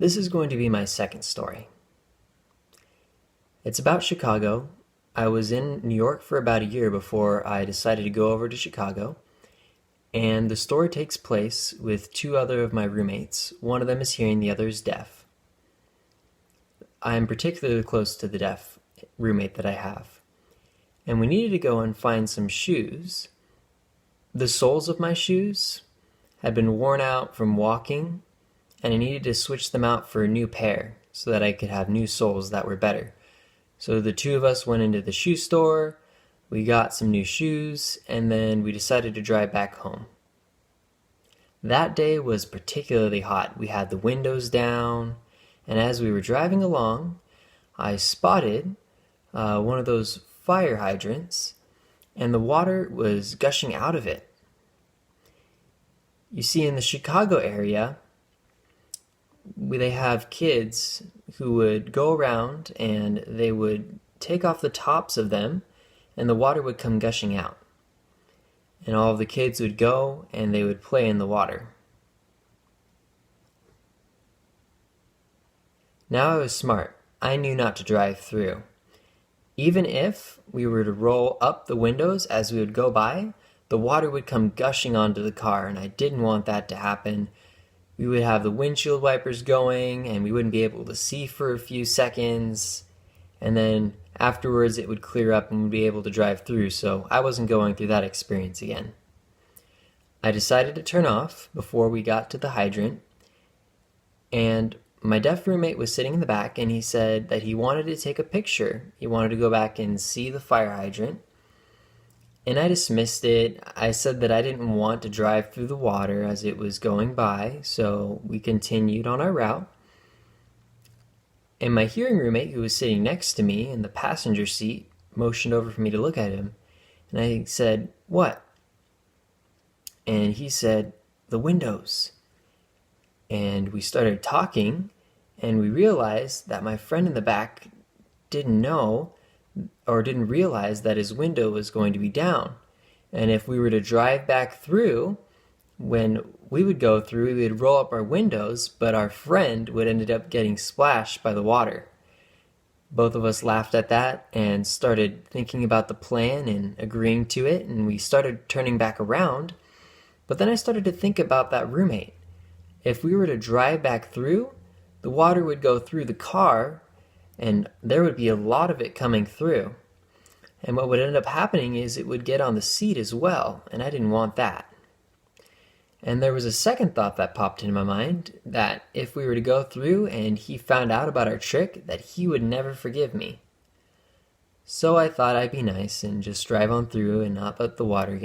This is going to be my second story. It's about Chicago. I was in New York for about a year before I decided to go over to Chicago. And the story takes place with two other of my roommates. One of them is hearing, the other is deaf. I am particularly close to the deaf roommate that I have. And we needed to go and find some shoes. The soles of my shoes had been worn out from walking, and I needed to switch them out for a new pair so that I could have new soles that were better. So the two of us went into the shoe store, we got some new shoes, and then we decided to drive back home. That day was particularly hot. We had the windows down, and as we were driving along, I spotted one of those fire hydrants, and the water was gushing out of it. You see, in the Chicago area, they have kids who would go around and they would take off the tops of them and the water would come gushing out. And all of the kids would go and they would play in the water. Now I was smart. I knew not to drive through. Even if we were to roll up the windows as we would go by, the water would come gushing onto the car, and I didn't want that to happen. We would have the windshield wipers going, and we wouldn't be able to see for a few seconds, and then afterwards it would clear up and we'd be able to drive through, so I wasn't going through that experience again. I decided to turn off before we got to the hydrant, and my deaf roommate was sitting in the back, and he said that he wanted to take a picture. He wanted to go back and see the fire hydrant. And I dismissed it. I said that I didn't want to drive through the water as it was going by, so we continued on our route. And my hearing roommate, who was sitting next to me in the passenger seat, motioned over for me to look at him. And I said, "What?" And he said, "The windows." And we started talking, and we realized that my friend in the back didn't know or didn't realize that his window was going to be down. And if we were to drive back through, when we would go through, we would roll up our windows, but our friend would end up getting splashed by the water. Both of us laughed at that and started thinking about the plan and agreeing to it, and we started turning back around. But then I started to think about that roommate. If we were to drive back through, the water would go through the car, and there would be a lot of it coming through. And what would end up happening is it would get on the seat as well, and I didn't want that. And there was a second thought that popped into my mind, that if we were to go through and he found out about our trick, that he would never forgive me. So I thought I'd be nice and just drive on through and not let the water get